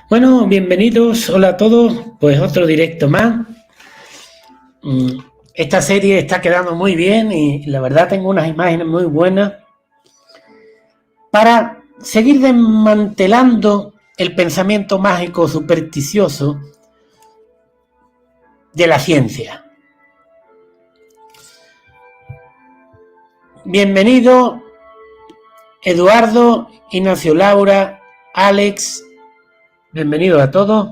Bueno, bienvenidos, hola a todos, pues otro directo más. Esta serie está quedando muy bien y la verdad tengo unas imágenes muy buenas para seguir desmantelando el pensamiento mágico supersticioso de la ciencia. Bienvenido Eduardo, Ignacio, Laura, Alex, bienvenidos a todos.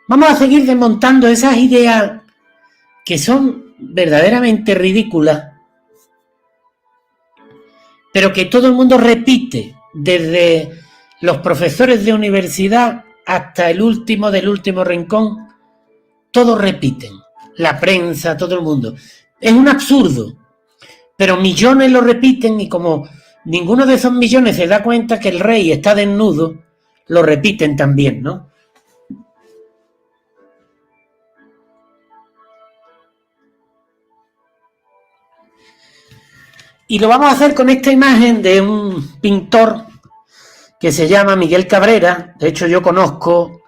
Vamos a seguir desmontando esas ideas que son verdaderamente ridículas, pero que todo el mundo repite, desde los profesores de universidad hasta el último del último rincón, todos repiten, la prensa, todo el mundo. Es un absurdo, pero millones lo repiten y como ninguno de esos millones se da cuenta que el rey está desnudo, lo repiten también, ¿no? Y lo vamos a hacer con esta imagen de un pintor que se llama Miguel Cabrera. De hecho, yo conozco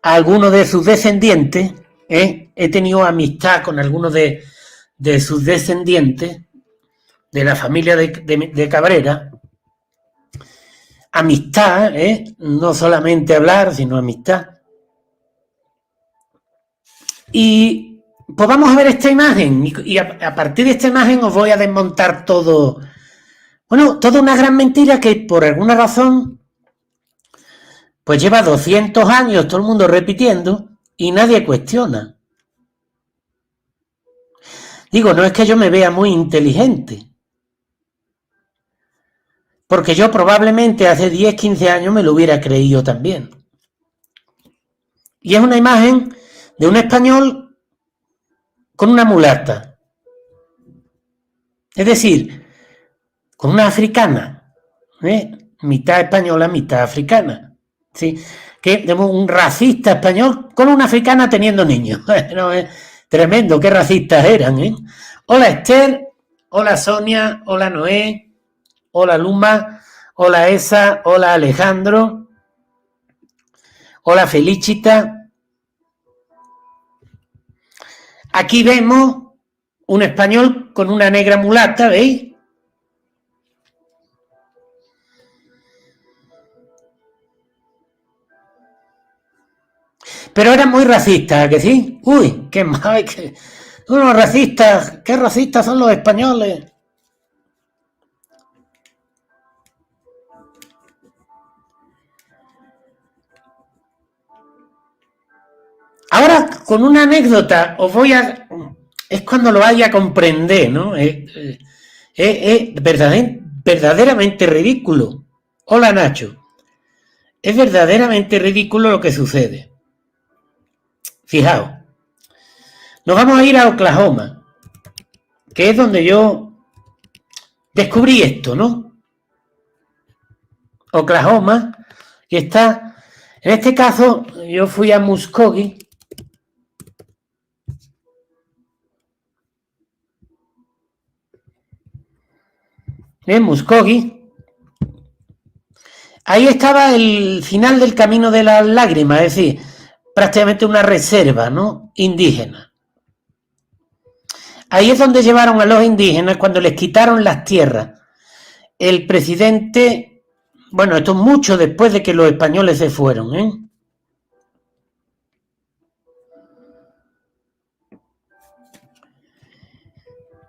a algunos de sus descendientes. He tenido amistad con algunos de sus descendientes de la familia de Cabrera. Amistad, no solamente hablar, sino amistad. Y pues vamos a ver esta imagen y a partir de esta imagen os voy a desmontar todo. Bueno, toda una gran mentira que por alguna razón pues lleva 200 años todo el mundo repitiendo y nadie cuestiona. Digo, no es que yo me vea muy inteligente, porque yo probablemente hace 10, 15 años me lo hubiera creído también. Y es una imagen de un español con una mulata. Es decir, con una africana, mitad española, mitad africana. ¿Sí? Que tenemos un racista español con una africana teniendo niños. Bueno, tremendo, qué racistas eran. Hola Esther, hola Sonia, hola Noé, hola Luma, hola Esa, hola Alejandro, hola Felicita. Aquí vemos un español con una negra mulata, ¿veis? Pero eran muy racistas, ¿a que sí? Uy, qué mal, unos racistas, qué racistas son los españoles. Ahora, con una anécdota, os voy a... Es cuando lo vaya a comprender, ¿no? Es verdaderamente ridículo. Hola, Nacho. Es verdaderamente ridículo lo que sucede. Fijaos. Nos vamos a ir a Oklahoma, que es donde yo descubrí esto, ¿no? Oklahoma, que está... En este caso, yo fui a Muskogee. En Muskogee. Ahí estaba el final del camino de las lágrimas, es decir, prácticamente una reserva, ¿no? Indígena. Ahí es donde llevaron a los indígenas cuando les quitaron las tierras. El presidente, bueno, esto es mucho después de que los españoles se fueron, ¿eh?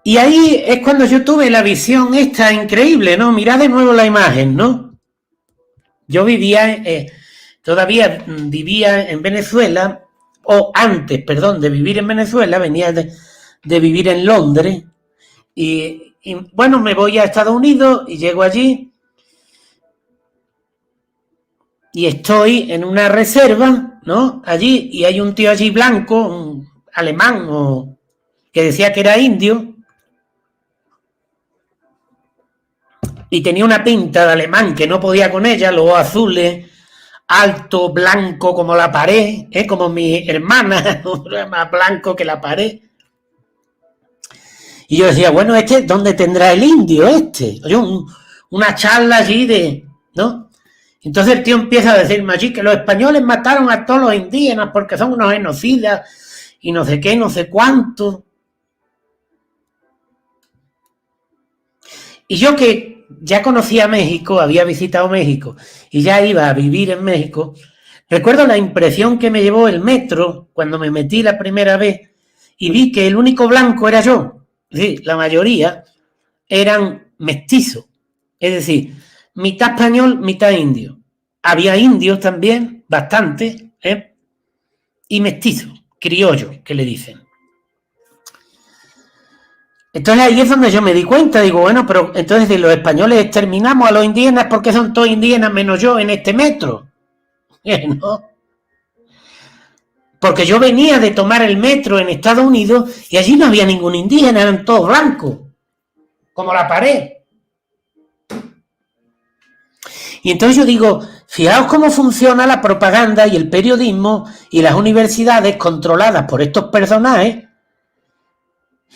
Y ahí es cuando yo tuve la visión esta increíble, ¿no? Mirad de nuevo la imagen, ¿no? Yo todavía vivía en Venezuela, o antes, perdón, de vivir en Venezuela, venía de vivir en Londres, y bueno, me voy a Estados Unidos y llego allí y estoy en una reserva, ¿no? Allí, y hay un tío allí blanco, un alemán, que decía que era indio, y tenía una pinta de alemán que no podía con ella, los ojos azules, alto, blanco como la pared, como mi hermana, más blanco que la pared. Y yo decía, bueno, ¿dónde tendrá el indio este? Oye, una charla allí de, ¿no? Entonces el tío empieza a decirme allí que los españoles mataron a todos los indígenas porque son unos genocidas y no sé qué, no sé cuánto. Y yo que ya conocía México, había visitado México y ya iba a vivir en México, recuerdo la impresión que me llevó el metro cuando me metí la primera vez y vi que el único blanco era yo. Es decir, la mayoría eran mestizos, es decir, mitad español, mitad indio. Había indios también, bastante, y mestizos, criollos, que le dicen. Entonces ahí es donde yo me di cuenta, digo, bueno, pero entonces si los españoles exterminamos a los indígenas, ¿por qué son todos indígenas menos yo en este metro? ¿No? Porque yo venía de tomar el metro en Estados Unidos y allí no había ningún indígena, eran todos blancos, como la pared. Y entonces yo digo, fijaos cómo funciona la propaganda y el periodismo y las universidades controladas por estos personajes,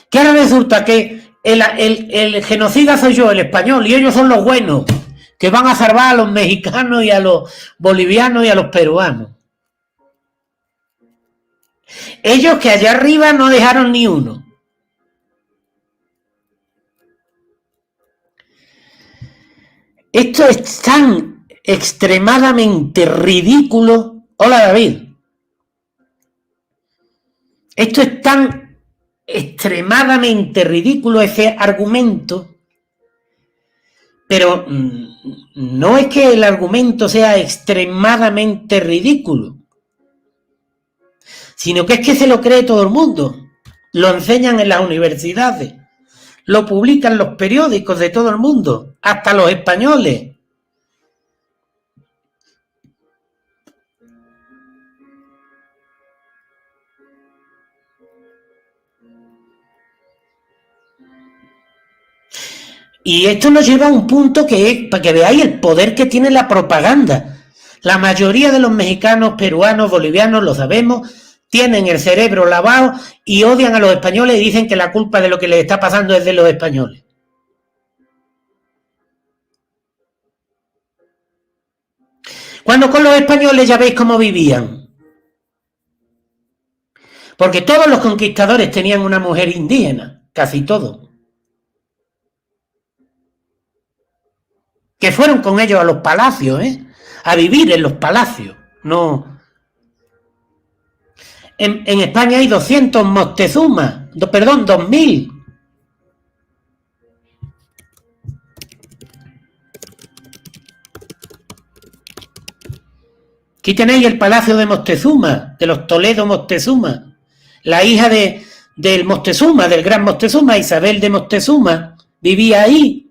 que ahora resulta que el genocida soy yo, el español, y ellos son los buenos, que van a salvar a los mexicanos y a los bolivianos y a los peruanos. Ellos que allá arriba no dejaron ni uno. Esto es tan extremadamente ridículo. Hola, David. Esto es tan extremadamente ridículo, ese argumento, pero no es que el argumento sea extremadamente ridículo, sino que es que se lo cree todo el mundo. Lo enseñan en las universidades, lo publican los periódicos de todo el mundo, hasta los españoles. Y esto nos lleva a un punto que es, para que veáis el poder que tiene la propaganda. La mayoría de los mexicanos, peruanos, bolivianos, lo sabemos, tienen el cerebro lavado y odian a los españoles y dicen que la culpa de lo que les está pasando es de los españoles. Cuando con los españoles ya veis cómo vivían. Porque todos los conquistadores tenían una mujer indígena, casi todos. Que fueron con ellos a los palacios, a vivir en los palacios. No. En España hay 200 Moctezuma, perdón, 2000. Aquí tenéis el palacio de Moctezuma, de los Toledo Moctezuma. La hija del Moctezuma, del gran Moctezuma, Isabel de Moctezuma, vivía ahí.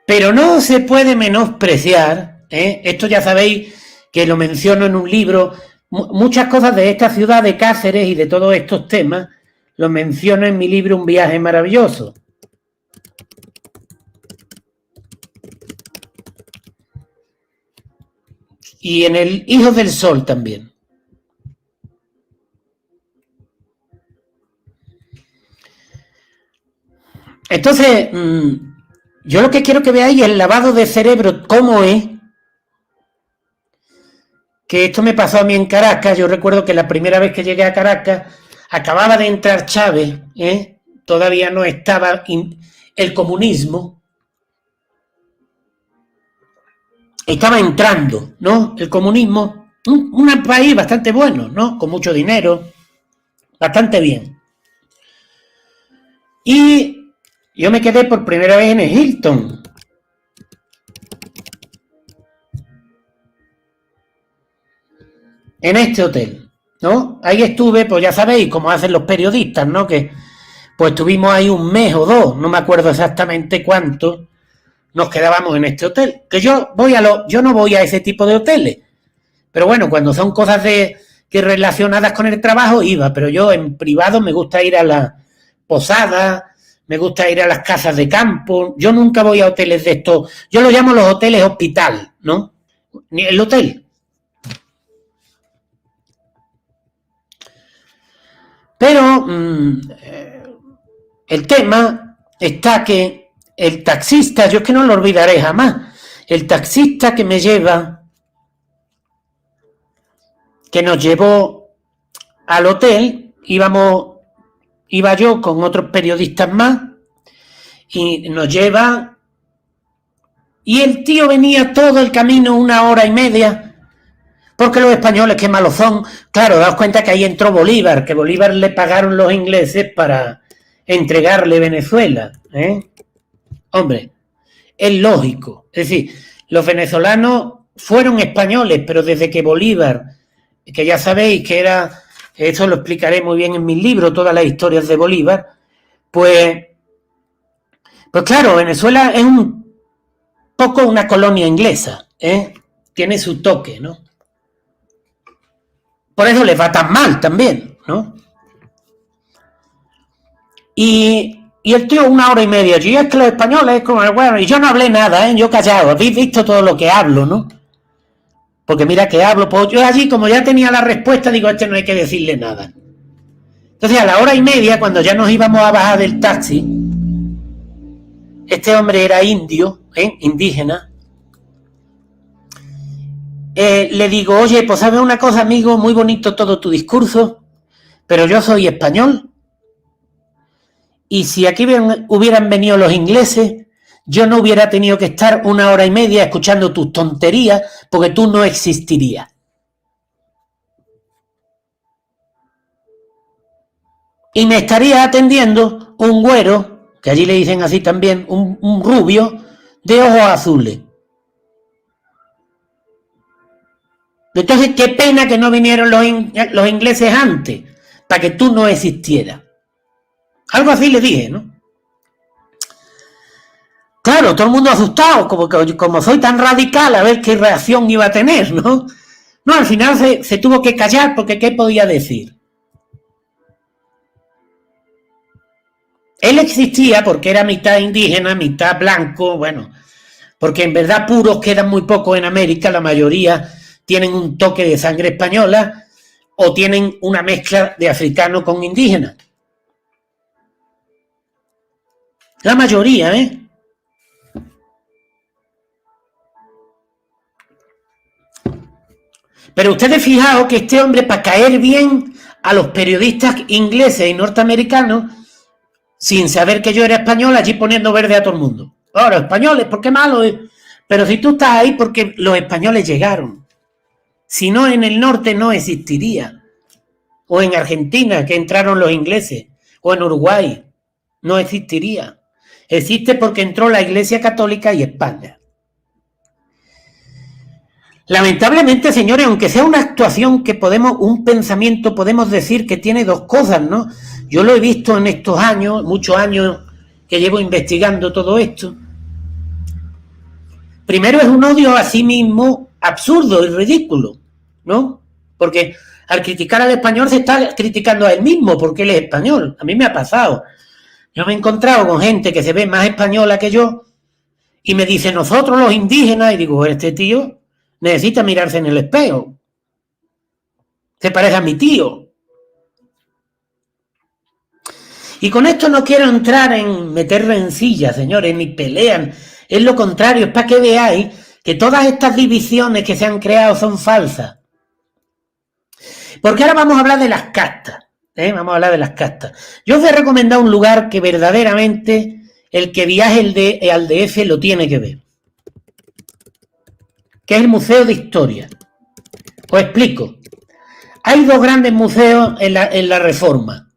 Pero no se puede menospreciar, esto ya sabéis que lo menciono en un libro, muchas cosas de esta ciudad de Cáceres y de todos estos temas, lo menciono en mi libro Un viaje maravilloso. Y en el Hijos del Sol también. Entonces, yo lo que quiero que veáis es el lavado de cerebro, cómo es. Que esto me pasó a mí en Caracas. Yo recuerdo que la primera vez que llegué a Caracas, acababa de entrar Chávez, todavía no estaba el comunismo. Estaba entrando, ¿no? El comunismo, un país bastante bueno, ¿no? Con mucho dinero, bastante bien. Y yo me quedé por primera vez en el Hilton. En este hotel, ¿no? Ahí estuve, pues ya sabéis, como hacen los periodistas, ¿no? Que pues estuvimos ahí un mes o dos, no me acuerdo exactamente cuánto, nos quedábamos en este hotel. Que yo no voy a ese tipo de hoteles, pero bueno, cuando son cosas que relacionadas con el trabajo iba, pero yo en privado me gusta ir a las posadas, me gusta ir a las casas de campo. Yo nunca voy a hoteles de estos, yo lo llamo los hoteles hospital, ¿no? ni el hotel. Pero el tema está que el taxista, yo es que no lo olvidaré jamás, el taxista que me lleva, que nos llevó al hotel, iba yo con otros periodistas más, y nos lleva, y el tío venía todo el camino 1 hora y media, porque los españoles, qué malos son. Claro, daos cuenta que ahí entró Bolívar, que Bolívar le pagaron los ingleses para entregarle Venezuela, ¿eh? Hombre, es lógico. Es decir, los venezolanos fueron españoles, pero desde que Bolívar, que ya sabéis que era, eso lo explicaré muy bien en mis libros, todas las historias de Bolívar, pues claro, Venezuela es un poco una colonia inglesa, ¿eh? Tiene su toque, ¿no? Por eso les va tan mal también, ¿no? Y el tío 1 hora y media, y es que los españoles, como bueno, y yo no hablé nada, yo callado, habéis visto todo lo que hablo, ¿no? Porque mira que hablo, pues yo allí, como ya tenía la respuesta, digo, no hay que decirle nada. Entonces, a la 1 hora y media, cuando ya nos íbamos a bajar del taxi, este hombre era indio, indígena, le digo, oye, pues sabes una cosa, amigo, muy bonito todo tu discurso, pero yo soy español, y si aquí hubieran venido los ingleses, yo no hubiera tenido que estar 1 hora y media escuchando tus tonterías, porque tú no existirías. Y me estaría atendiendo un güero, que allí le dicen así también, un rubio, de ojos azules. Entonces, qué pena que no vinieron los ingleses antes, para que tú no existieras. Algo así le dije, ¿no? Claro, todo el mundo asustado, como soy tan radical, a ver qué reacción iba a tener, ¿no? No, al final se tuvo que callar, porque ¿qué podía decir? Él existía porque era mitad indígena, mitad blanco, bueno, porque en verdad puros quedan muy pocos en América, la mayoría tienen un toque de sangre española o tienen una mezcla de africano con indígena. La mayoría, ¿eh? Pero ustedes fijaos que este hombre, para caer bien a los periodistas ingleses y norteamericanos, sin saber que yo era español, allí poniendo verde a todo el mundo. Ahora, españoles, ¿por qué malo? Pero si tú estás ahí, porque los españoles llegaron. Si no, en el norte no existiría. O en Argentina, que entraron los ingleses. O en Uruguay, no existiría. Existe porque entró la Iglesia Católica y España. Lamentablemente, señores, aunque sea una actuación que un pensamiento, podemos decir que tiene dos cosas, ¿no? Yo lo he visto en estos años, muchos años que llevo investigando todo esto. Primero, es un odio a sí mismo absurdo y ridículo, ¿no? Porque al criticar al español se está criticando a él mismo, porque él es español. A mí me ha pasado. Yo me he encontrado con gente que se ve más española que yo y me dice, nosotros los indígenas, y digo, este tío necesita mirarse en el espejo. Se parece a mi tío. Y con esto no quiero entrar en meter rencillas, señores, ni pelean. Es lo contrario, es para que veáis que todas estas divisiones que se han creado son falsas. Porque ahora vamos a hablar de las castas. Vamos a hablar de las castas. Yo os voy a recomendar un lugar que verdaderamente el que viaje al DF lo tiene que ver, que es el Museo de Historia. Os explico. Hay dos grandes museos en la Reforma.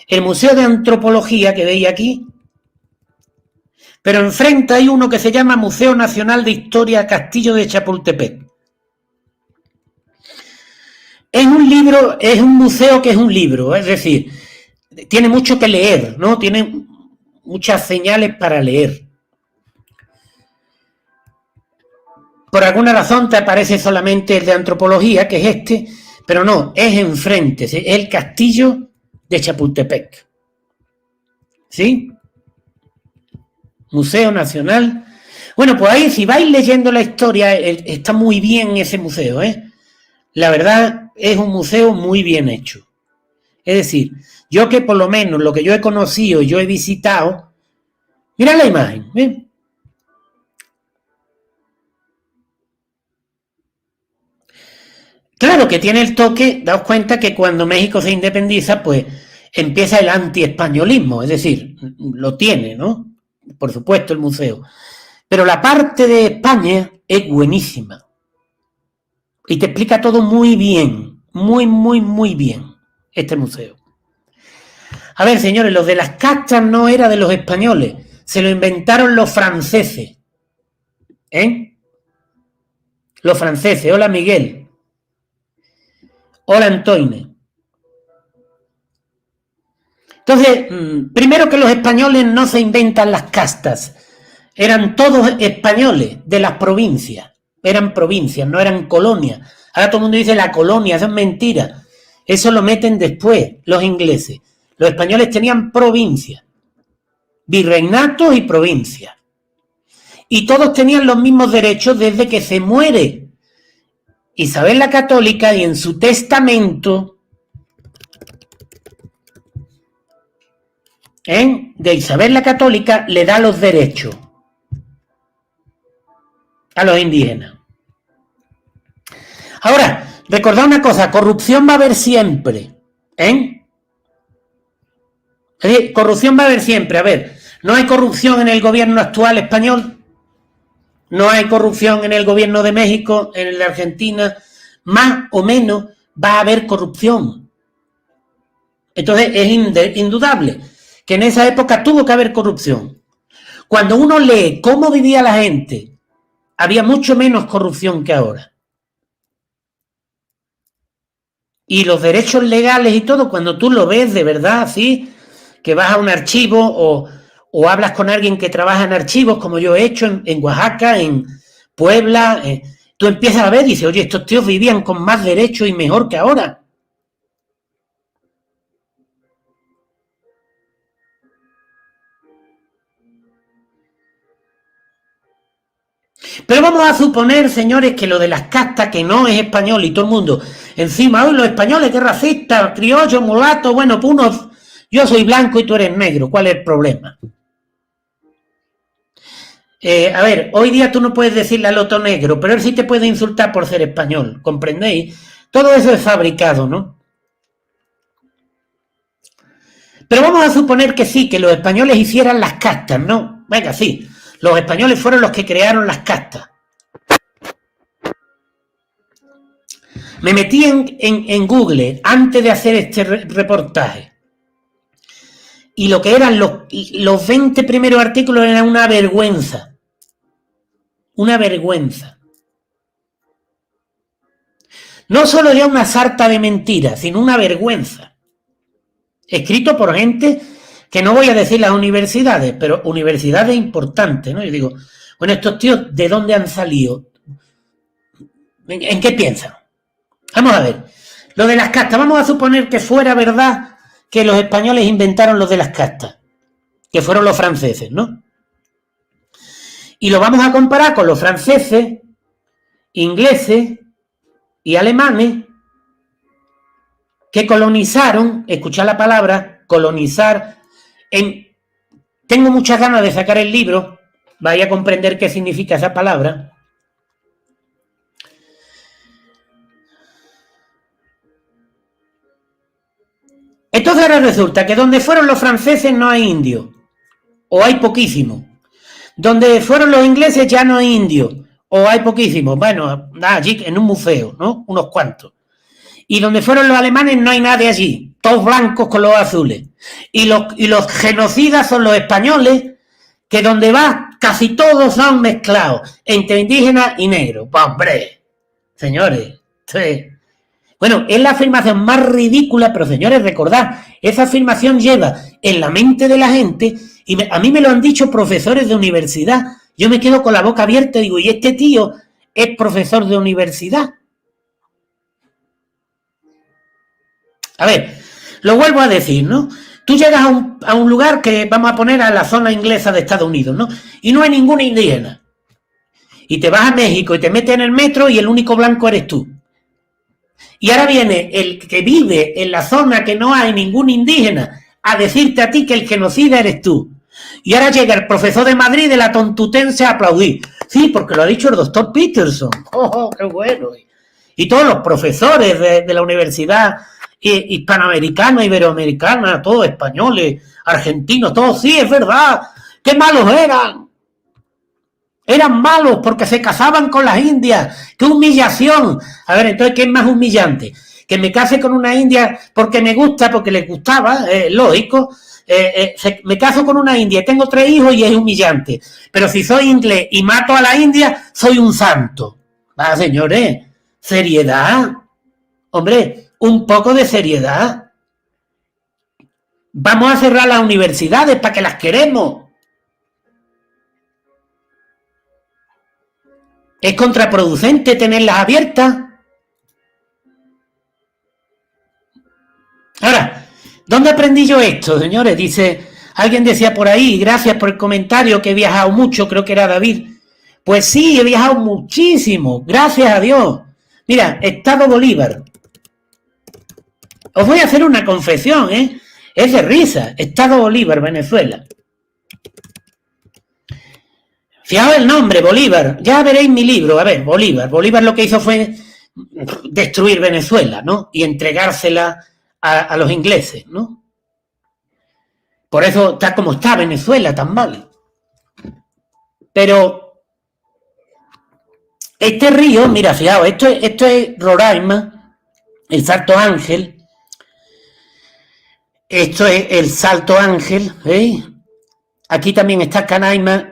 El Museo de Antropología, que veis aquí, pero enfrente hay uno que se llama Museo Nacional de Historia Castillo de Chapultepec. Es un museo que es un libro, es decir, tiene mucho que leer, ¿no? Tiene muchas señales para leer. Por alguna razón te aparece solamente el de antropología, que es este, pero no, es enfrente, es el castillo de Chapultepec. ¿Sí? Museo Nacional. Bueno, pues ahí, si vais leyendo la historia, está muy bien ese museo, ¿eh? La verdad, es un museo muy bien hecho. Es decir, yo que por lo menos lo que yo he conocido, yo he visitado, mirad la imagen, ¿eh? Claro que tiene el toque, daos cuenta que cuando México se independiza, pues empieza el anti-españolismo, es decir, lo tiene, ¿no? Por supuesto, el museo. Pero la parte de España es buenísima. Y te explica todo muy bien, muy bien, este museo. A ver, señores, los de las castas no era de los españoles, se lo inventaron los franceses. ¿Eh? Los franceses. Hola, Miguel. Hola, Antoine. Entonces, primero que los españoles no se inventan las castas, eran todos españoles de las provincias, eran provincias, no eran colonias. Ahora todo el mundo dice la colonia, eso es mentira. Eso lo meten después los ingleses. Los españoles tenían provincias, virreinatos y provincias. Y todos tenían los mismos derechos desde que se muere Isabel la Católica y en su testamento de Isabel la Católica le da los derechos a los indígenas. Ahora, recordad una cosa, corrupción va a haber siempre, ¿eh? Es decir, corrupción va a haber siempre. A ver, no hay corrupción en el gobierno actual español, no hay corrupción en el gobierno de México, en el de Argentina, más o menos va a haber corrupción. Entonces es indudable que en esa época tuvo que haber corrupción. Cuando uno lee cómo vivía la gente, había mucho menos corrupción que ahora. Y los derechos legales y todo, cuando tú lo ves de verdad, así, que vas a un archivo o hablas con alguien que trabaja en archivos, como yo he hecho en Oaxaca, en Puebla, tú empiezas a ver y dices, oye, estos tíos vivían con más derechos y mejor que ahora. Pero vamos a suponer, señores, que lo de las castas, que no es español y todo el mundo, encima, hoy los españoles, qué racistas, criollos, mulatos, bueno, pues unos, yo soy blanco y tú eres negro, ¿cuál es el problema? A ver, hoy día tú no puedes decirle al otro negro, pero él sí te puede insultar por ser español, ¿comprendéis? Todo eso es fabricado, ¿no? Pero vamos a suponer que sí, que los españoles hicieran las castas, ¿no? Venga, sí, los españoles fueron los que crearon las castas. Me metí en Google antes de hacer este reportaje y lo que eran los 20 primeros artículos eran una vergüenza. Una vergüenza. No solo ya una sarta de mentiras, sino una vergüenza. Escrito por gente que no voy a decir las universidades, pero universidades importantes, ¿no? Yo digo, bueno, estos tíos, ¿de dónde han salido? ¿En qué piensan? Vamos a ver. Lo de las castas, vamos a suponer que fuera verdad que los españoles inventaron lo de las castas, que fueron los franceses, ¿no? Y lo vamos a comparar con los franceses, ingleses y alemanes que colonizaron, escuchad la palabra, colonizar. Tengo muchas ganas de sacar el libro, vais a comprender qué significa esa palabra. Entonces ahora resulta que donde fueron los franceses no hay indios, o hay poquísimo. Donde fueron los ingleses ya no hay indios, o hay poquísimos. Bueno, allí en un museo, ¿no? Unos cuantos. Y donde fueron los alemanes no hay nadie allí, todos blancos con los azules. Y los genocidas son los españoles, que donde va casi todos son mezclados, entre indígenas y negros. Pues hombre, señores, sí. Bueno, es la afirmación más ridícula, pero señores, recordad, esa afirmación lleva en la mente de la gente, y a mí me lo han dicho profesores de universidad, yo me quedo con la boca abierta y digo, ¿y este tío es profesor de universidad? A ver, lo vuelvo a decir, ¿no? Tú llegas a un lugar que vamos a poner a la zona inglesa de Estados Unidos, ¿no? Y no hay ningún indígena. y te vas a México y te metes en el metro y el único blanco eres tú. Y ahora viene el que vive en la zona que no hay ningún indígena a decirte a ti que el genocida eres tú. Y ahora llega el profesor de Madrid de la Tontutense a aplaudir. Sí, porque lo ha dicho el doctor Peterson. ¡Oh, qué bueno! Y todos los profesores de la universidad hispanoamericana, iberoamericana, todos españoles, argentinos, todos, sí, es verdad. ¡Qué malos eran! Eran malos porque se casaban con las indias. ¡Qué humillación! A ver, entonces, ¿qué es más humillante? Que me case con una india porque me gusta, porque les gustaba, lógico. Me caso con una india, tengo 3 hijos y es humillante. Pero si soy inglés y mato a la india, soy un santo. Va, señores, seriedad. Hombre, un poco de seriedad. Vamos a cerrar las universidades para que las queremos. ¿Es contraproducente tenerlas abiertas? Ahora, ¿dónde aprendí yo esto, señores? Dice, alguien decía por ahí, gracias por el comentario, que he viajado mucho, creo que era David. Pues sí, he viajado muchísimo, gracias a Dios. Mira, Estado Bolívar. Os voy a hacer una confesión, ¿eh? Es de risa. Estado Bolívar, Venezuela. Fijaos el nombre, Bolívar. Ya veréis mi libro. A ver, Bolívar. Bolívar lo que hizo fue destruir Venezuela, ¿no? Y entregársela a los ingleses, ¿no? Por eso está como está Venezuela, tan mal. Pero este río, mira, fijaos, esto es Roraima, el Salto Ángel. Esto es el Salto Ángel, ¿veis? Aquí también está Canaima.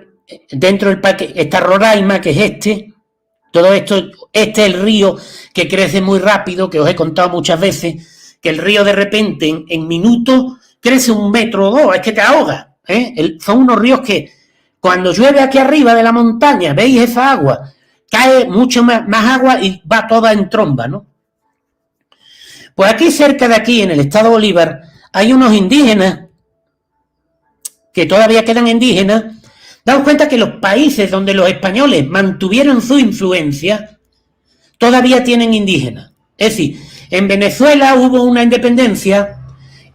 Dentro del parque está Roraima, que es este. Todo esto, este es el río que crece muy rápido, que os he contado muchas veces, que el río de repente en minutos crece 1 metro o 2, es que te ahoga. Son unos ríos que cuando llueve aquí arriba de la montaña, veis esa agua, cae mucho más agua y va toda en tromba, ¿no? Pues aquí cerca de aquí, en el estado Bolívar, hay unos indígenas que todavía quedan indígenas. Daos cuenta que los países donde los españoles mantuvieron su influencia todavía tienen indígenas. Es decir, en Venezuela hubo una independencia,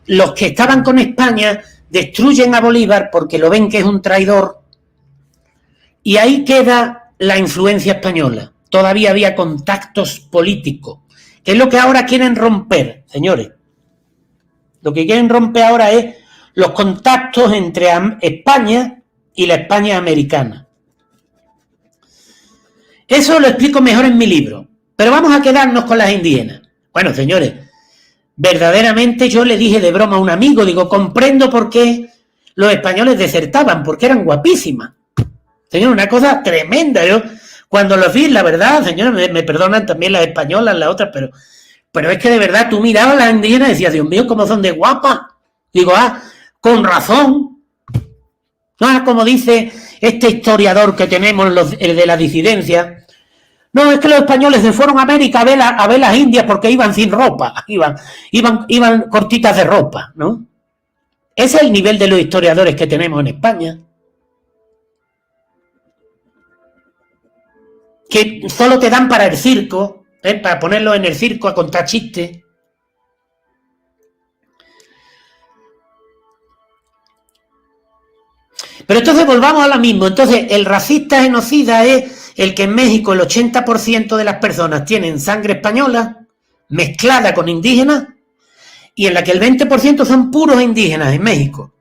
los que estaban con España destruyen a Bolívar porque lo ven que es un traidor y ahí queda la influencia española. Todavía había contactos políticos, que es lo que ahora quieren romper, señores. Lo que quieren romper ahora es los contactos entre España y la España americana. Eso lo explico mejor en mi libro, pero vamos a quedarnos con las indígenas. Bueno, señores, verdaderamente yo le dije de broma a un amigo, digo, comprendo por qué los españoles desertaban, porque eran guapísimas. Señor, una cosa tremenda. Yo cuando lo vi, la verdad, señores, me perdonan también las españolas, las otras, pero es que de verdad tú mirabas a las indígenas y decías, Dios mío, cómo son de guapas. Digo, con razón. Como dice este historiador que tenemos, el de la disidencia, no, es que los españoles se fueron a América a ver las indias porque iban sin ropa, iban cortitas de ropa, ¿no? Ese es el nivel de los historiadores que tenemos en España. Que solo te dan para el circo, para ponerlo en el circo a contar chistes. Pero entonces volvamos a lo mismo. Entonces, el racista genocida es el que en México el 80% de las personas tienen sangre española mezclada con indígenas y en la que el 20% son puros indígenas en México.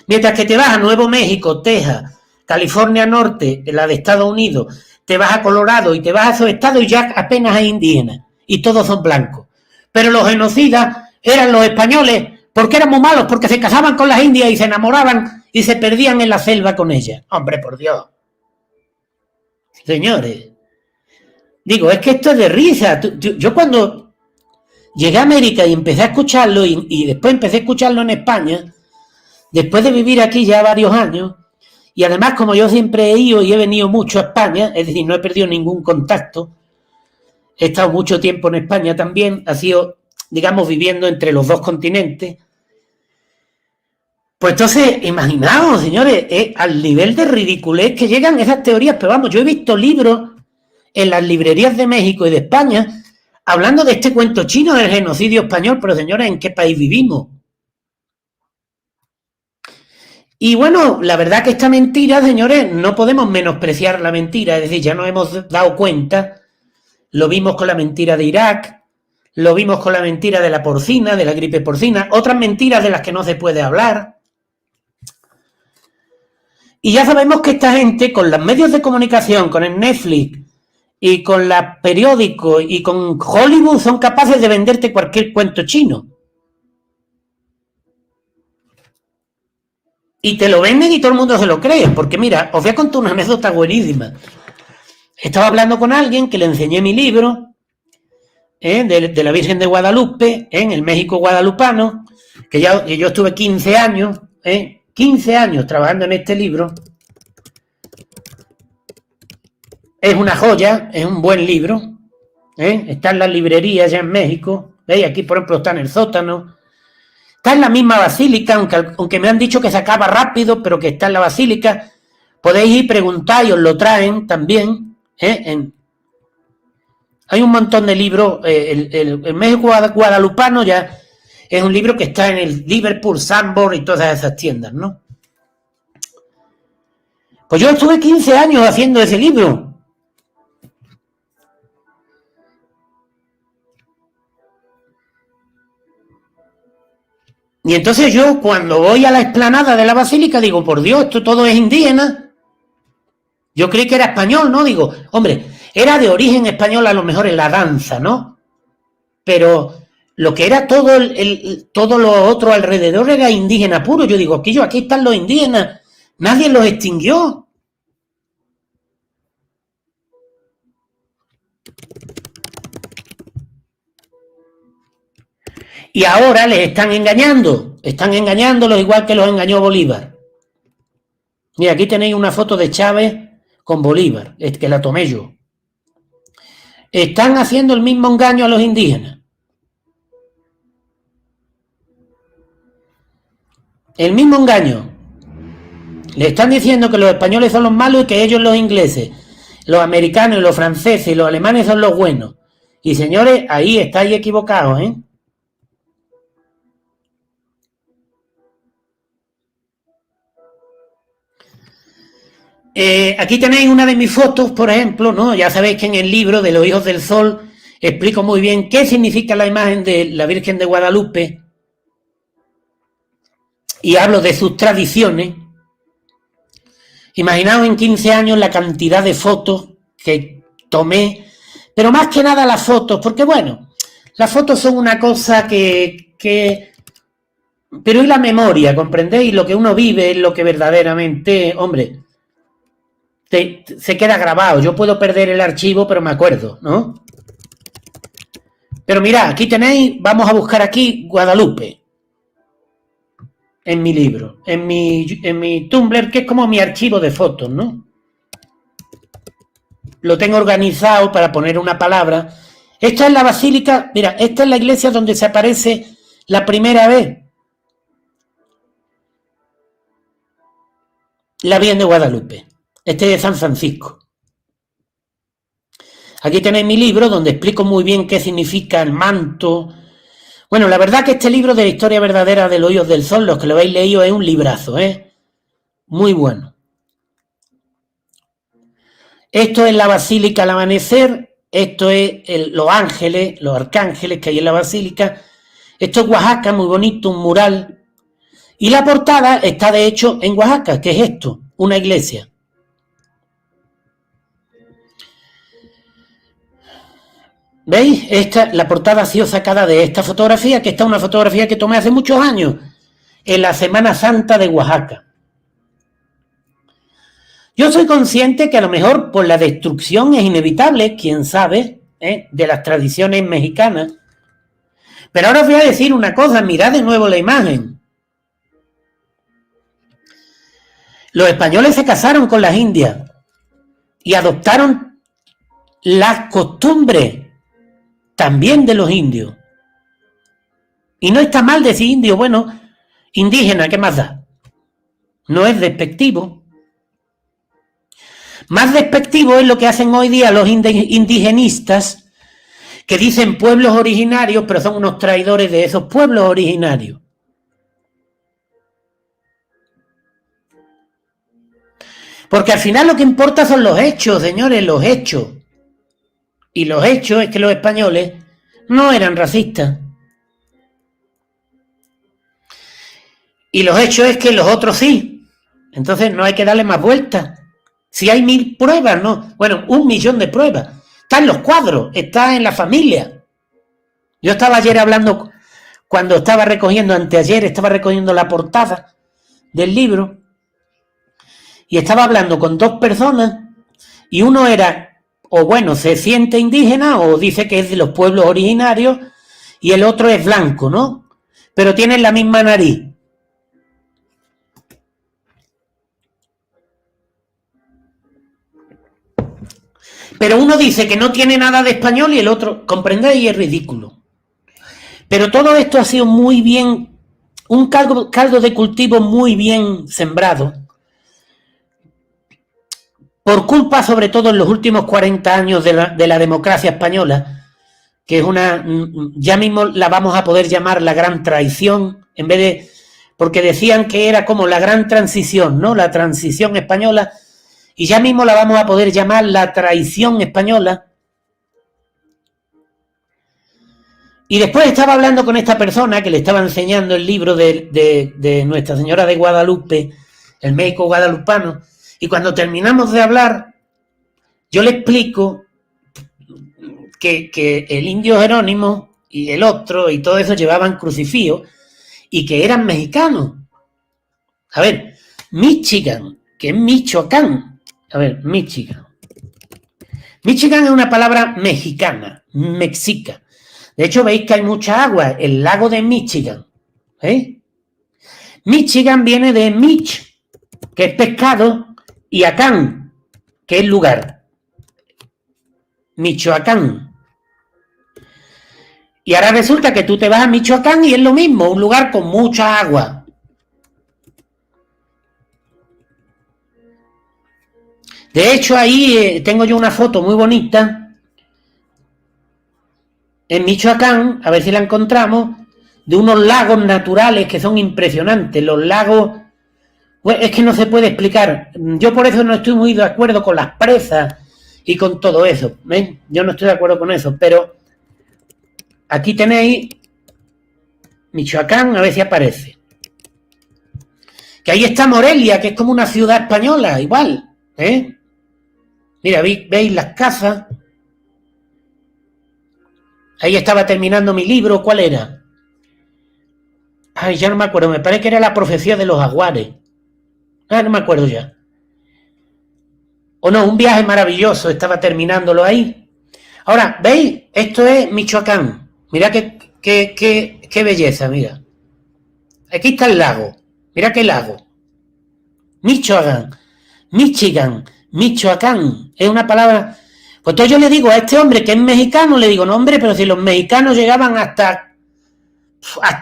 Mientras que te vas a Nuevo México, Texas, California Norte, la de Estados Unidos, te vas a Colorado y te vas a esos estados y ya apenas hay indígenas y todos son blancos. Pero los genocidas eran los españoles porque eran muy malos, porque se casaban con las indias y se enamoraban y se perdían en la selva con ellas. Hombre, por Dios. Señores, digo, es que esto es de risa. Yo cuando llegué a América y empecé a escucharlo y después empecé a escucharlo en España, después de vivir aquí ya varios años, y además como yo siempre he ido y he venido mucho a España, es decir, no he perdido ningún contacto, he estado mucho tiempo en España también, ha sido, digamos, viviendo entre los dos continentes. Pues entonces, imaginaos, señores, al nivel de ridiculez que llegan esas teorías, pero vamos, yo he visto libros en las librerías de México y de España hablando de este cuento chino del genocidio español, pero señores, ¿en qué país vivimos? Y bueno, la verdad que esta mentira, señores, no podemos menospreciar la mentira, es decir, ya nos hemos dado cuenta, lo vimos con la mentira de Irak, lo vimos con la mentira de la porcina, de la gripe porcina, otras mentiras de las que no se puede hablar. Y ya sabemos que esta gente, con los medios de comunicación, con el Netflix y con los periódicos y con Hollywood, son capaces de venderte cualquier cuento chino. Y te lo venden y todo el mundo se lo cree. Porque mira, os voy a contar una anécdota buenísima. Estaba hablando con alguien que le enseñé mi libro de la Virgen de Guadalupe en el México guadalupano, que yo estuve 15 años, 15 años trabajando en este libro. Es una joya, es un buen libro. Está en las librerías ya en México. ¿Veis? Aquí, por ejemplo, está en el sótano. Está en la misma basílica, aunque me han dicho que se acaba rápido, pero que está en la basílica. Podéis ir, preguntar y os lo traen también. Hay un montón de libros. El México guadalupano ya es un libro que está en el Liverpool, Sanborn y todas esas tiendas, ¿no? Pues yo estuve 15 años haciendo ese libro. Y entonces yo, cuando voy a la explanada de la basílica, digo, por Dios, esto todo es indígena. Yo creí que era español, ¿no? Digo, hombre, era de origen español a lo mejor en la danza, ¿no? Pero lo que era todo lo otro alrededor era indígena puro. Yo digo, aquí están los indígenas, nadie los extinguió. Y ahora les están engañándolos igual que los engañó Bolívar. Mira, aquí tenéis una foto de Chávez con Bolívar, que la tomé yo. Están haciendo el mismo engaño a los indígenas. El mismo engaño. Le están diciendo que los españoles son los malos y que ellos los ingleses, los americanos y los franceses y los alemanes son los buenos. Y señores, ahí estáis equivocados, ¿eh? Aquí tenéis una de mis fotos, por ejemplo, ¿no? Ya sabéis que en el libro de los hijos del sol explico muy bien qué significa la imagen de la Virgen de Guadalupe y hablo de sus tradiciones. Imaginaos en 15 años la cantidad de fotos que tomé, pero más que nada las fotos, porque bueno, las fotos son una cosa pero y la memoria, ¿comprendéis? Lo que uno vive es lo que verdaderamente, hombre, se queda grabado. Yo puedo perder el archivo, pero me acuerdo, ¿no? Pero mirad, aquí tenéis, vamos a buscar aquí Guadalupe, en mi libro, en mi Tumblr, que es como mi archivo de fotos, ¿no? Lo tengo organizado para poner una palabra. Esta es la basílica, mira, esta es la iglesia donde se aparece la primera vez la Virgen de Guadalupe. Este es de San Francisco. Aquí tenéis mi libro donde explico muy bien qué significa el manto. Bueno, la verdad que este libro de la historia verdadera de los hijos del sol, los que lo habéis leído, es un librazo, muy bueno. Esto es la basílica al amanecer, esto es los ángeles, los arcángeles que hay en la basílica. Esto es Oaxaca, muy bonito, un mural. Y la portada está de hecho en Oaxaca, que es esto, una iglesia. ¿Veis? La portada ha sido sacada de esta fotografía, que esta es una fotografía que tomé hace muchos años, en la Semana Santa de Oaxaca. Yo soy consciente que a lo mejor por la destrucción es inevitable, quién sabe, de las tradiciones mexicanas. Pero ahora os voy a decir una cosa, mirad de nuevo la imagen. Los españoles se casaron con las indias y adoptaron las costumbres también de los indios. Y no está mal decir indio, bueno, indígena, ¿qué más da? no es despectivo. Más despectivo es lo que hacen hoy día los indigenistas, que dicen pueblos originarios, pero son unos traidores de esos pueblos originarios. Porque al final lo que importa son los hechos, señores, los hechos. Y los hechos es que los españoles no eran racistas. Y los hechos es que los otros sí. Entonces no hay que darle más vueltas. Si hay 1000 pruebas, ¿no? Bueno, 1.000.000 de pruebas. Está en los cuadros, está en la familia. Yo estaba ayer hablando, cuando estaba recogiendo, anteayer, estaba recogiendo la portada del libro y estaba hablando con 2 personas y uno era, o bueno, se siente indígena o dice que es de los pueblos originarios y el otro es blanco, ¿no? Pero tienen la misma nariz. Pero uno dice que no tiene nada de español y el otro, comprendéis, es ridículo. Pero todo esto ha sido muy bien, un caldo de cultivo muy bien sembrado, por culpa sobre todo en los últimos 40 años de la democracia española, que es una, ya mismo la vamos a poder llamar la gran traición, en vez de, porque decían que era como la gran transición, ¿no? La transición española, y ya mismo la vamos a poder llamar la traición española. Y después estaba hablando con esta persona que le estaba enseñando el libro de Nuestra Señora de Guadalupe, el México guadalupano, y cuando terminamos de hablar, yo le explico que el indio Jerónimo y el otro y todo eso llevaban crucifijos y que eran mexicanos. A ver, Michigan, que es Michoacán. A ver, Michigan. Michigan es una palabra mexicana, mexica. De hecho, veis que hay mucha agua, el lago de Michigan. Michigan viene de Mich, que es pescado, y Acán, que es lugar. Michoacán. Y ahora resulta que tú te vas a Michoacán y es lo mismo, un lugar con mucha agua. De hecho, ahí tengo yo una foto muy bonita en Michoacán, a ver si la encontramos, de unos lagos naturales que son impresionantes. Los lagos, pues es que no se puede explicar. Yo por eso no estoy muy de acuerdo con las presas y con todo eso. ¿Ven? Yo no estoy de acuerdo con eso, pero aquí tenéis Michoacán, a ver si aparece. Que ahí está Morelia, que es como una ciudad española, igual. Mira, veis las casas. Ahí estaba terminando mi libro, ¿cuál era? Ay, ya no me acuerdo, me parece que era La profecía de los jaguares. No me acuerdo ya. O no, Un viaje maravilloso, estaba terminándolo ahí. Ahora, ¿veis? Esto es Michoacán. Mira qué belleza, mira. Aquí está el lago. Mira qué lago. Michoacán. Michigan. Michoacán. Es una palabra. Pues entonces yo le digo a este hombre que es mexicano, le digo, no hombre, pero si los mexicanos llegaban hasta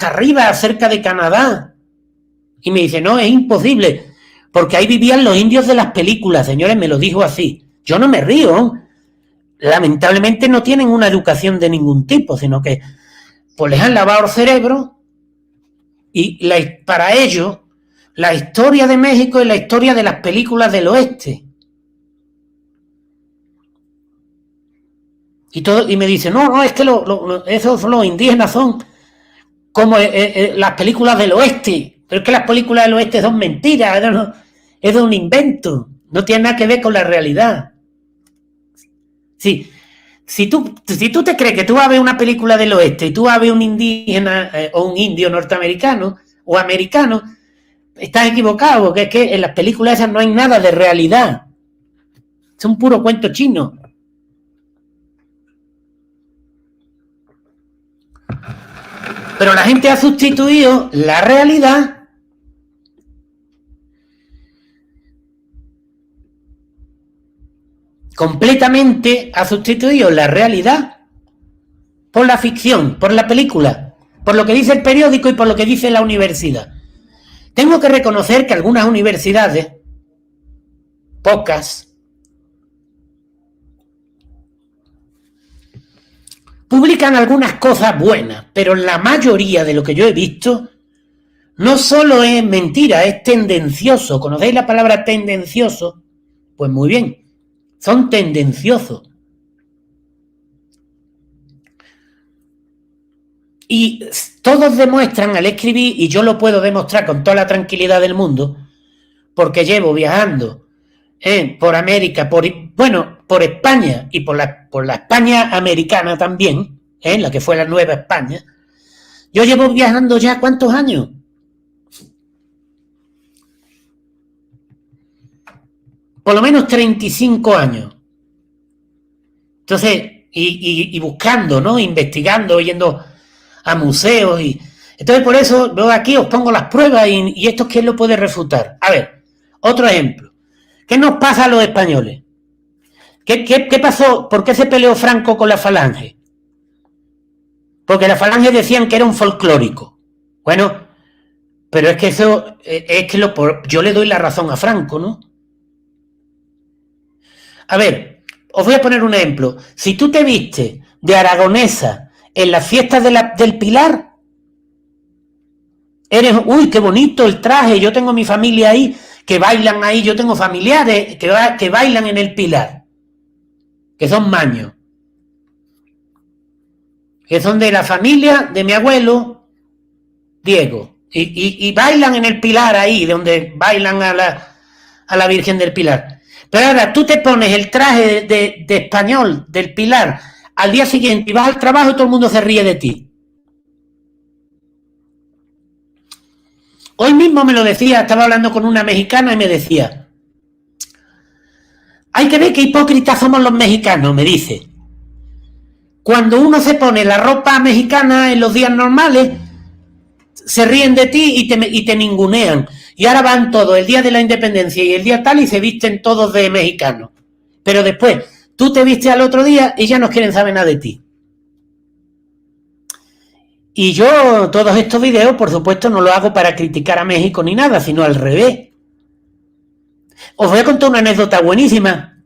arriba, cerca de Canadá. Y me dice, no, es imposible, porque ahí vivían los indios de las películas, señores, me lo dijo así. Yo no me río. Lamentablemente no tienen una educación de ningún tipo, sino que pues les han lavado el cerebro y para ellos la historia de México es la historia de las películas del oeste. Y me dice, no, es que esos los indígenas son como las películas del oeste. Pero es que las películas del oeste son mentiras, es un invento, no tiene nada que ver con la realidad. Sí, si tú te crees que tú vas a ver una película del oeste y tú vas a ver un indígena o un indio norteamericano o americano, estás equivocado, porque es que en las películas esas no hay nada de realidad. Es un puro cuento chino. Pero la gente ha sustituido la realidad completamente, ha sustituido la realidad por la ficción, por la película, por lo que dice el periódico y por lo que dice la universidad. Tengo que reconocer que algunas universidades, pocas, publican algunas cosas buenas, pero la mayoría de lo que yo he visto no solo es mentira, es tendencioso. ¿Conocéis la palabra tendencioso? Pues muy bien, son tendenciosos. Y todos demuestran al escribir, y yo lo puedo demostrar con toda la tranquilidad del mundo, porque llevo viajando por América, por España y por la España americana también, la que fue la Nueva España. Yo llevo viajando ya ¿cuántos años? Por lo menos 35 años. Entonces, y buscando, ¿no? Investigando, yendo a museos. Entonces, por eso, yo aquí os pongo las pruebas y esto ¿quién lo puede refutar? A ver, otro ejemplo. ¿Qué nos pasa a los españoles? ¿Qué pasó? ¿Por qué se peleó Franco con la Falange? Porque la Falange decían que era un folclórico. Bueno, pero es que eso, yo le doy la razón a Franco, ¿no? A ver, os voy a poner un ejemplo. Si tú te vistes de aragonesa en las fiestas del Pilar, uy, qué bonito el traje, yo tengo mi familia ahí, que bailan ahí, yo tengo familiares que bailan en el Pilar, que son maños, que son de la familia de mi abuelo, Diego, y bailan en el Pilar ahí, donde bailan a la Virgen del Pilar. Pero ahora tú te pones el traje de español del Pilar al día siguiente y vas al trabajo y todo el mundo se ríe de ti. Hoy mismo me lo decía, estaba hablando con una mexicana y me decía, hay que ver qué hipócritas somos los mexicanos, me dice. Cuando uno se pone la ropa mexicana en los días normales, se ríen de ti y te ningunean. Y ahora van todos el día de la independencia y el día tal y se visten todos de mexicanos. Pero después, tú te vistes al otro día y ya no quieren saber nada de ti. Y yo todos estos videos, por supuesto, no lo hago para criticar a México ni nada, sino al revés. Os voy a contar una anécdota buenísima.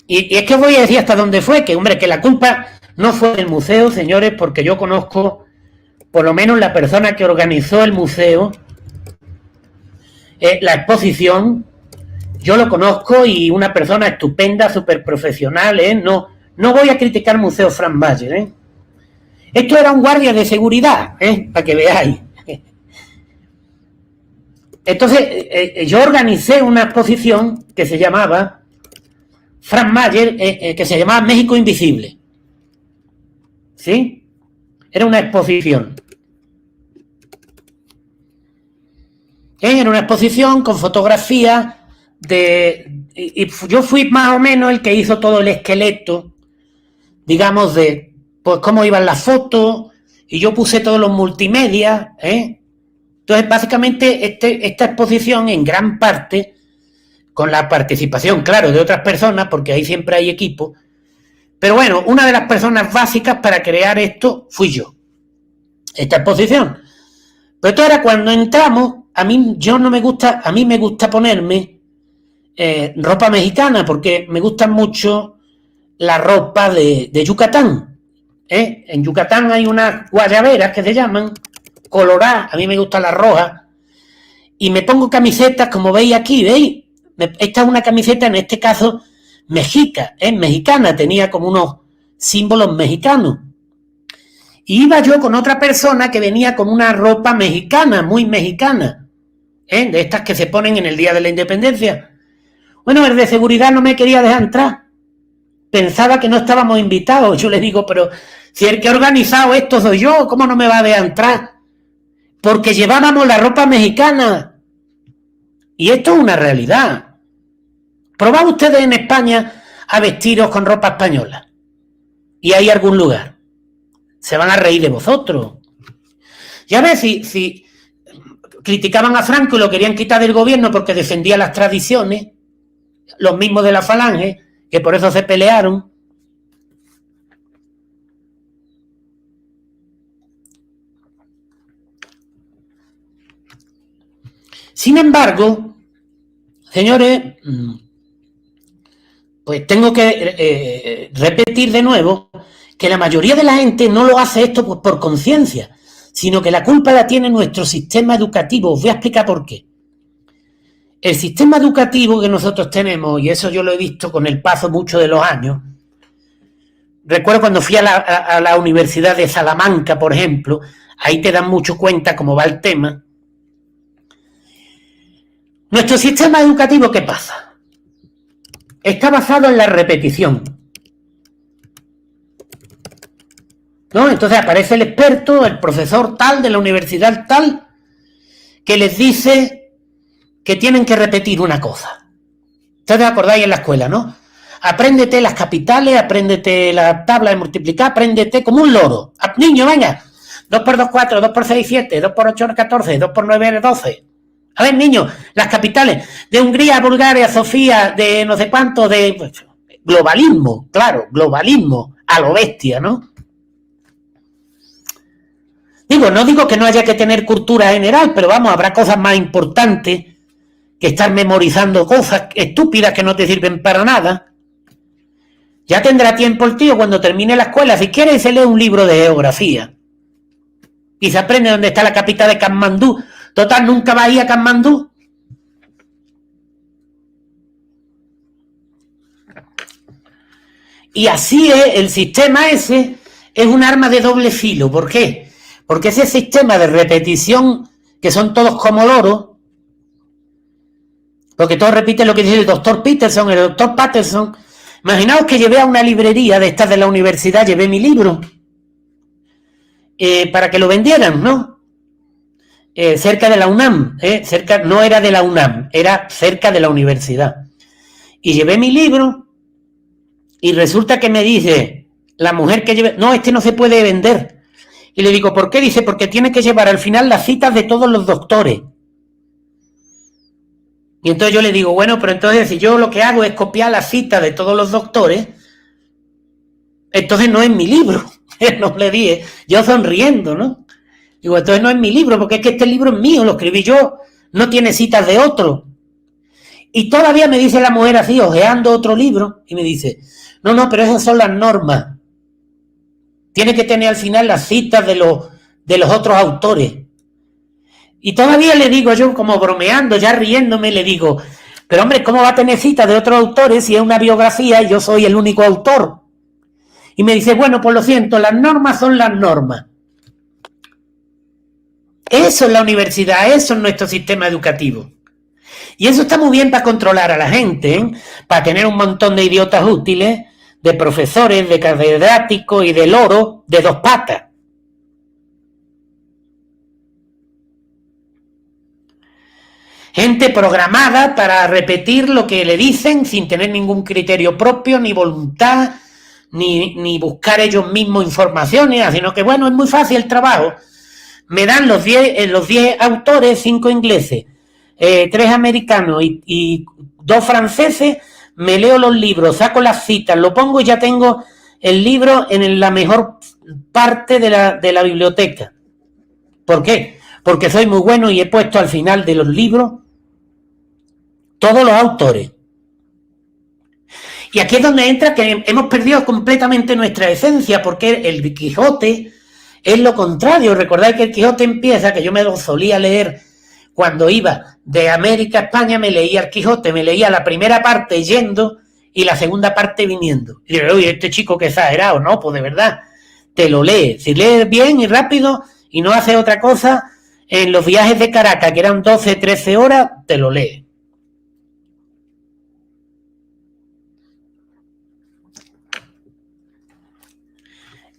Y es que os voy a decir hasta dónde fue, que hombre, que la culpa no fue del museo, señores, porque yo conozco por lo menos la persona que organizó el museo, la exposición, yo lo conozco y una persona estupenda, súper profesional, no voy a criticar Museo Frank Mayer, Esto era un guardia de seguridad, para que veáis. Entonces, yo organicé una exposición que se llamaba Frank Mayer, que se llamaba México Invisible. ¿Sí? Era una exposición. Era una exposición con fotografías y yo fui más o menos el que hizo todo el esqueleto, digamos, de pues cómo iban las fotos, y yo puse todos los multimedia, Entonces, básicamente, esta exposición, en gran parte, con la participación, claro, de otras personas, porque ahí siempre hay equipo, pero bueno, una de las personas básicas para crear esto fui yo, esta exposición. Pero esto era cuando entramos, a mí me gusta ponerme ropa mexicana, porque me gusta mucho la ropa de Yucatán. En Yucatán hay unas guayaberas que se llaman coloradas, a mí me gusta la roja, y me pongo camisetas, como veis aquí, ¿veis? Esta es una camiseta, en este caso, mexicana, tenía como unos símbolos mexicanos. Y iba yo con otra persona que venía con una ropa mexicana, muy mexicana, de estas que se ponen en el Día de la Independencia. Bueno, el de seguridad no me quería dejar entrar. Pensaba que no estábamos invitados. Yo le digo, pero si el que ha organizado esto soy yo, ¿cómo no me va a dejar entrar? Porque llevábamos la ropa mexicana. Y esto es una realidad. Probad ustedes en España a vestiros con ropa española. Y hay algún lugar. Se van a reír de vosotros. Ya ves, si criticaban a Franco y lo querían quitar del gobierno porque defendía las tradiciones, los mismos de la Falange, que por eso se pelearon. Sin embargo, señores, pues tengo que repetir de nuevo que la mayoría de la gente no lo hace esto por conciencia, sino que la culpa la tiene nuestro sistema educativo. Os voy a explicar por qué. El sistema educativo que nosotros tenemos, y eso yo lo he visto con el paso mucho de los años, recuerdo cuando fui a la Universidad de Salamanca, por ejemplo, ahí te dan mucho cuenta cómo va el tema. Nuestro sistema educativo, ¿qué pasa? Está basado en la repetición, ¿no? Entonces aparece el experto, el profesor tal de la universidad tal, que les dice que tienen que repetir una cosa. Ustedes acordáis en la escuela, ¿no? Apréndete las capitales, apréndete la tabla de multiplicar, apréndete como un loro. Niño, venga, 2 por 2, 4, 2 por 6, 7, 2 por 8, 14, 2 por 9, 12. A ver, niño, las capitales de Hungría, Bulgaria, Sofía, de no sé cuánto, de globalismo, claro, globalismo a lo bestia, ¿no? No digo que no haya que tener cultura general, pero vamos, habrá cosas más importantes que estar memorizando cosas estúpidas que no te sirven para nada. Ya tendrá tiempo el tío cuando termine la escuela, si quiere, se lee un libro de geografía y se aprende dónde está la capital de Katmandú. Total, nunca va a ir a Katmandú. Y así es, el sistema ese es un arma de doble filo. ¿Por qué? Porque ese sistema de repetición, que son todos como loros, porque todos repiten lo que dice el doctor Peterson, el doctor Patterson. Imaginaos que llevé a una librería de estas de la universidad, llevé mi libro para que lo vendieran, ¿no? Cerca de la UNAM, no era de la UNAM, era cerca de la universidad. Y llevé mi libro y resulta que me dice la mujer que llevé, no, este no se puede vender. Y le digo, ¿por qué? Dice, porque tiene que llevar al final las citas de todos los doctores. Y entonces yo le digo, bueno, pero entonces si yo lo que hago es copiar la cita de todos los doctores, entonces no es mi libro. No le dije, yo sonriendo, ¿no? Digo, entonces no es mi libro, porque es que este libro es mío, lo escribí yo, no tiene citas de otro. Y todavía me dice la mujer así, ojeando otro libro, y me dice, no, pero esas son las normas. Tiene que tener al final las citas de los otros autores. Y todavía le digo yo, como bromeando, ya riéndome, le digo, pero hombre, ¿cómo va a tener citas de otros autores si es una biografía y yo soy el único autor? Y me dice, bueno, pues lo siento, las normas son las normas. Eso es la universidad, eso es nuestro sistema educativo. Y eso está muy bien para controlar a la gente, ¿eh? Para tener un montón de idiotas útiles, de profesores, de catedráticos y de loro de dos patas. Gente programada para repetir lo que le dicen sin tener ningún criterio propio, ni voluntad, ni buscar ellos mismos informaciones, sino que, bueno, es muy fácil el trabajo. Me dan los 10 autores, 5 ingleses, 3 americanos y 2 franceses, me leo los libros, saco las citas, lo pongo y ya tengo el libro en la mejor parte de la biblioteca. ¿Por qué? Porque soy muy bueno y he puesto al final de los libros todos los autores. Y aquí es donde entra que hemos perdido completamente nuestra esencia, porque el Quijote es lo contrario. Recordáis que el Quijote empieza, que yo me lo solía leer cuando iba de América a España, me leía el Quijote, me leía la primera parte yendo y la segunda parte viniendo. Y digo, oye, este chico que exagerado, ¿no? Pues de verdad, te lo lees. Si lees bien y rápido y no haces otra cosa, en los viajes de Caracas, que eran 12, 13 horas, te lo lees.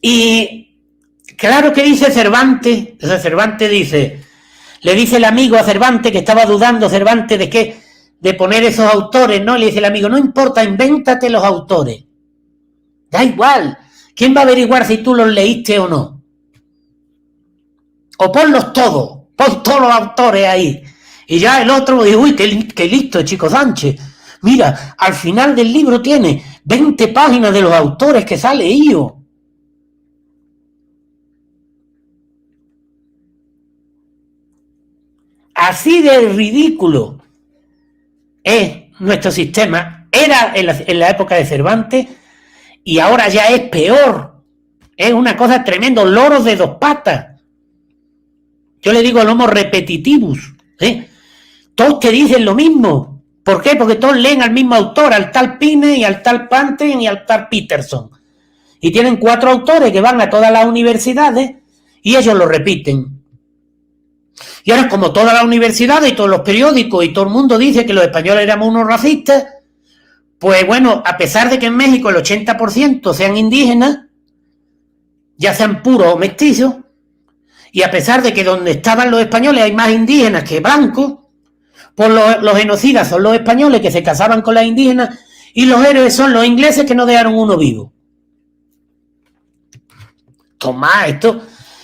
Y claro que dice Cervantes, o sea, Cervantes dice, le dice el amigo a Cervantes, que estaba dudando Cervantes de qué, de poner esos autores, ¿no? Le dice el amigo, no importa, invéntate los autores. Da igual, ¿quién va a averiguar si tú los leíste o no? O ponlos todos, pon todos los autores ahí. Y ya el otro dice, uy, qué listo, Chico Sánchez. Mira, al final del libro tiene 20 páginas de los autores que se ha leído. Así de ridículo es nuestro sistema. Era en la época de Cervantes y ahora ya es peor. Es una cosa tremenda. Loros de dos patas. Yo le digo al homo repetitivus. Todos te dicen lo mismo. ¿Por qué? Porque todos leen al mismo autor, al tal Pine y al tal Panten y al tal Peterson. Y tienen 4 autores que van a todas las universidades y ellos lo repiten. Y ahora, como todas las universidades y todos los periódicos y todo el mundo dice que los españoles éramos unos racistas, pues bueno, a pesar de que en México el 80% sean indígenas, ya sean puros o mestizos, y a pesar de que donde estaban los españoles hay más indígenas que blancos, pues los genocidas son los españoles que se casaban con las indígenas y los héroes son los ingleses que no dejaron uno vivo. Tomá, esto...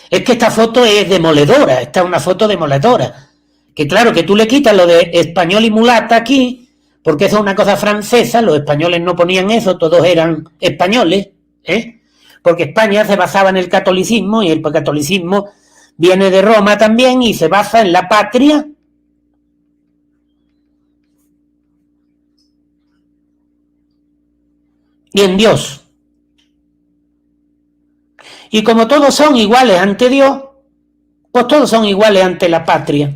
Es que esta foto es demoledora, esta es una foto demoledora. Que claro, que tú le quitas lo de español y mulata aquí, porque eso es una cosa francesa, los españoles no ponían eso, todos eran españoles, porque España se basaba en el catolicismo y el catolicismo viene de Roma también y se basa en la patria. Y en Dios. Y como todos son iguales ante Dios, pues todos son iguales ante la patria.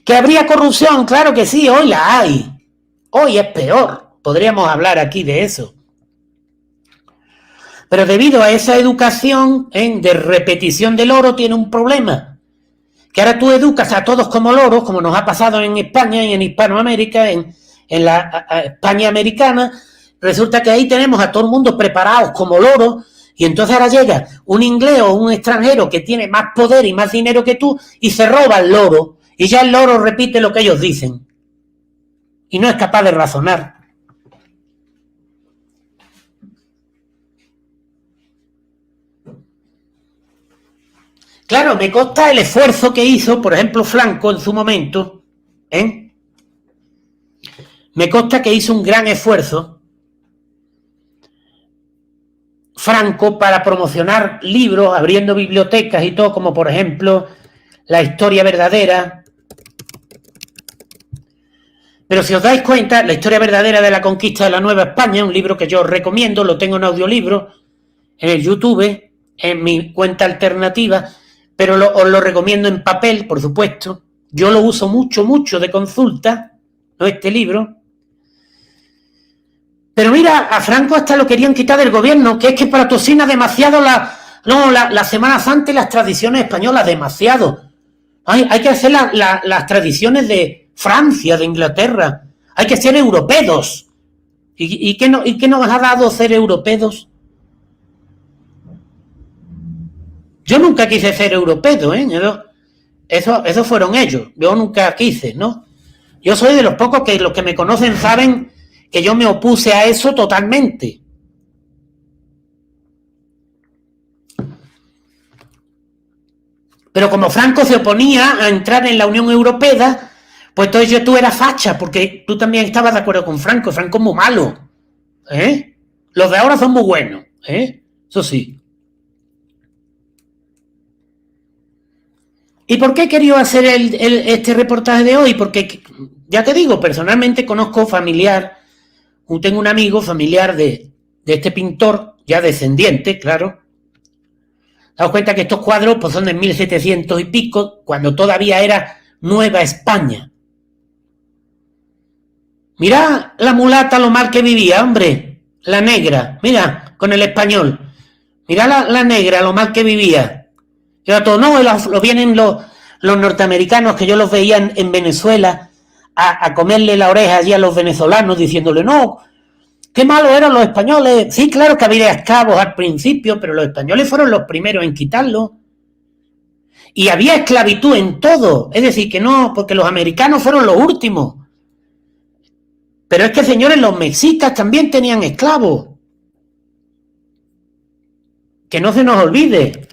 ¿Que habría corrupción? Claro que sí, hoy la hay. Hoy es peor. Podríamos hablar aquí de eso. Pero debido a esa educación de repetición del loro tiene un problema. Que ahora tú educas a todos como loros, como nos ha pasado en España y en Hispanoamérica, en la España americana. Resulta que ahí tenemos a todo el mundo preparados como loros. Y entonces ahora llega un inglés o un extranjero que tiene más poder y más dinero que tú y se roba el loro. Y ya el loro repite lo que ellos dicen. Y no es capaz de razonar. Claro, me consta el esfuerzo que hizo, por ejemplo, Franco en su momento. Me consta que hizo un gran esfuerzo Franco para promocionar libros, abriendo bibliotecas y todo, como por ejemplo La historia verdadera. Pero si os dais cuenta, La historia verdadera de la conquista de la Nueva España, un libro que yo os recomiendo, lo tengo en audiolibro, en el YouTube, en mi cuenta alternativa, pero os lo recomiendo en papel, por supuesto. Yo lo uso mucho de consulta, ¿no? Este libro. Pero mira, a Franco hasta lo querían quitar del gobierno, que es que patrocina demasiado la Semana Santa y las tradiciones españolas, demasiado. Hay que hacer las tradiciones de Francia, de Inglaterra. Hay que ser europeos. ¿Y qué nos ha dado ser europeos? Yo nunca quise ser europeo, Eso fueron ellos. Yo nunca quise, ¿no? Yo soy de los pocos que los que me conocen saben que yo me opuse a eso totalmente. Pero como Franco se oponía a entrar en la Unión Europea, pues entonces tú eras facha, porque tú también estabas de acuerdo con Franco. Franco es muy malo. Los de ahora son muy buenos. Eso sí. ¿Y por qué he querido hacer este reportaje de hoy? Porque, ya te digo, personalmente conozco tengo un amigo familiar de este pintor, ya descendiente, claro. Daos cuenta que estos cuadros pues, son de 1700 y pico, cuando todavía era Nueva España. Mira la mulata lo mal que vivía, hombre. La negra, mira, con el español. Mira la negra lo mal que vivía. Y ahora todo, no, lo vienen los norteamericanos, que yo los veía en Venezuela, a comerle la oreja allí a los venezolanos, diciéndole, no, qué malos eran los españoles. Sí, claro que había esclavos al principio, pero los españoles fueron los primeros en quitarlo. Y había esclavitud en todo. Es decir, que no, porque los americanos fueron los últimos. Pero es que, señores, los mexicas también tenían esclavos. Que no se nos olvide.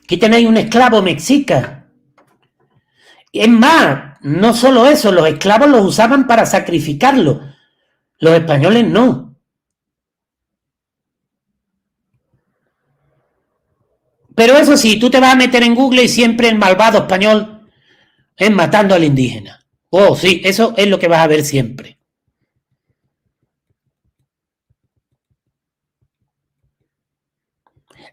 Aquí tenéis un esclavo mexica. Es más, no solo eso, los esclavos los usaban para sacrificarlos. Los españoles no. Pero eso sí, tú te vas a meter en Google y siempre el malvado español es matando al indígena. Oh, sí, eso es lo que vas a ver siempre.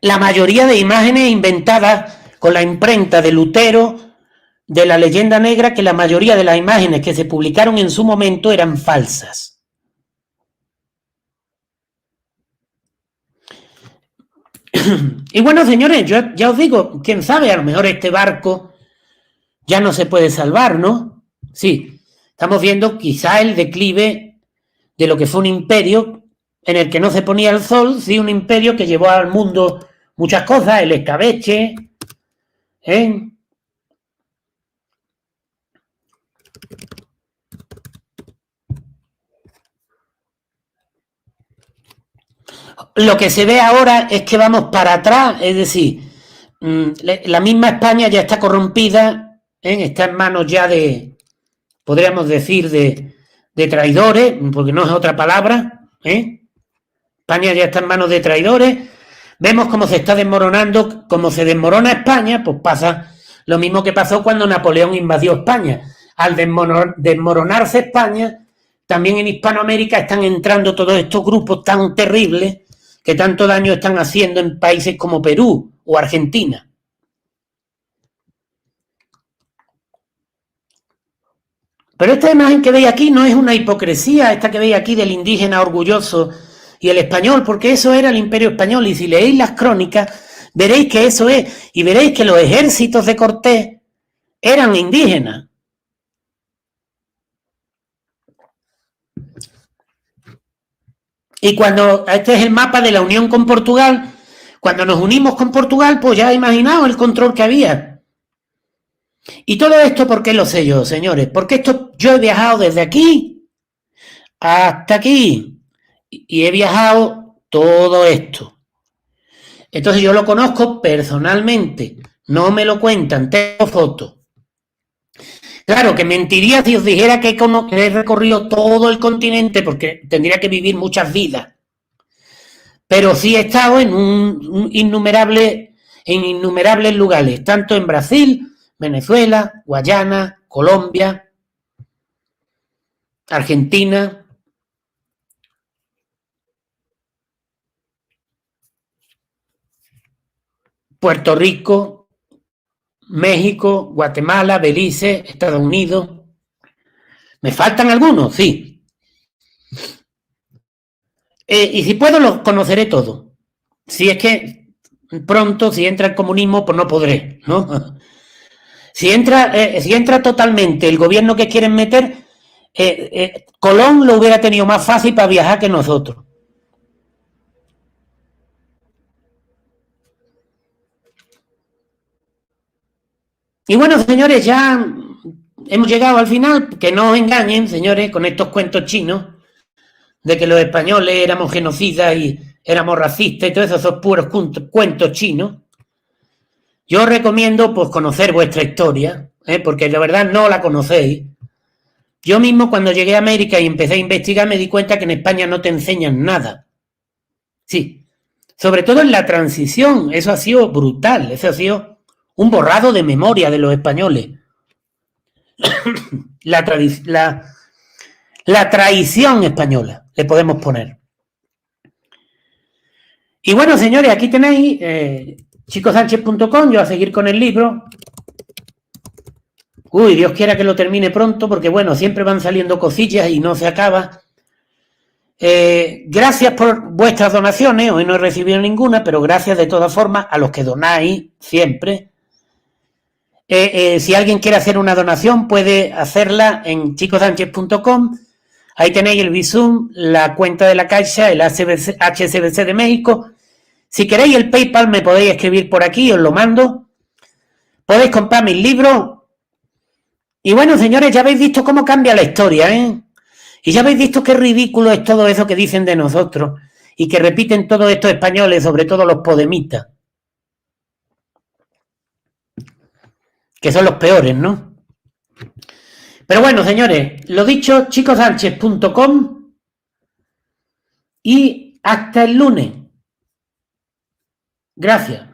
La mayoría de imágenes inventadas con la imprenta de Lutero, de la leyenda negra, que la mayoría de las imágenes que se publicaron en su momento eran falsas. Y bueno, señores, yo ya os digo, quién sabe, a lo mejor este barco ya no se puede salvar, ¿no? Sí, estamos viendo quizá el declive de lo que fue un imperio en el que no se ponía el sol, sí, un imperio que llevó al mundo muchas cosas, el escabeche, ¿eh? Lo que se ve ahora es que vamos para atrás, es decir, la misma España ya está corrompida, está en manos ya de, podríamos decir, de traidores, porque no es otra palabra, España ya está en manos de traidores, vemos cómo se está desmoronando, cómo se desmorona España, pues pasa lo mismo que pasó cuando Napoleón invadió España. Al desmoronarse España, también en Hispanoamérica están entrando todos estos grupos tan terribles que tanto daño están haciendo en países como Perú o Argentina. Pero esta imagen que veis aquí no es una hipocresía, esta que veis aquí del indígena orgulloso y el español, porque eso era el Imperio Español, y si leéis las crónicas, veréis que eso es, y veréis que los ejércitos de Cortés eran indígenas. Y cuando, este es el mapa de la unión con Portugal, cuando nos unimos con Portugal, pues ya imaginaos el control que había. Y todo esto, ¿por qué lo sé yo, señores? Porque esto, yo he viajado desde aquí hasta aquí, y he viajado todo esto. Entonces yo lo conozco personalmente, no me lo cuentan, tengo fotos. Claro, que mentiría si os dijera que he recorrido todo el continente, porque tendría que vivir muchas vidas. Pero sí he estado en innumerables lugares, tanto en Brasil, Venezuela, Guayana, Colombia, Argentina, Puerto Rico, México, Guatemala, Belice, Estados Unidos. ¿Me faltan algunos? Sí. Y si puedo, los conoceré todos. Si es que pronto, si entra el comunismo, pues no podré, ¿no? Si entra totalmente el gobierno que quieren meter, Colón lo hubiera tenido más fácil para viajar que nosotros. Y bueno, señores, ya hemos llegado al final. Que no os engañen, señores, con estos cuentos chinos de que los españoles éramos genocidas y éramos racistas y todo eso, esos puros cuentos chinos. Yo os recomiendo pues conocer vuestra historia, porque de verdad no la conocéis. Yo mismo cuando llegué a América y empecé a investigar me di cuenta que en España no te enseñan nada. Sí, sobre todo en la transición, eso ha sido brutal, eso ha sido un borrado de memoria de los españoles. La traición española, le podemos poner. Y bueno, señores, aquí tenéis chicosánchez.com, yo a seguir con el libro. Uy, Dios quiera que lo termine pronto, porque bueno, siempre van saliendo cosillas y no se acaba. Gracias por vuestras donaciones, hoy no he recibido ninguna, pero gracias de todas formas a los que donáis siempre. Si alguien quiere hacer una donación, puede hacerla en chicosánchez.com. Ahí tenéis el Bizum, la cuenta de la Caixa, el HSBC de México. Si queréis el PayPal, me podéis escribir por aquí, os lo mando. Podéis comprar mis libros. Y bueno, señores, ya habéis visto cómo cambia la historia, Y ya habéis visto qué ridículo es todo eso que dicen de nosotros y que repiten todos estos españoles, sobre todo los podemitas. Que son los peores, ¿no? Pero bueno, señores, lo dicho, chicosánchez.com y hasta el lunes. Gracias.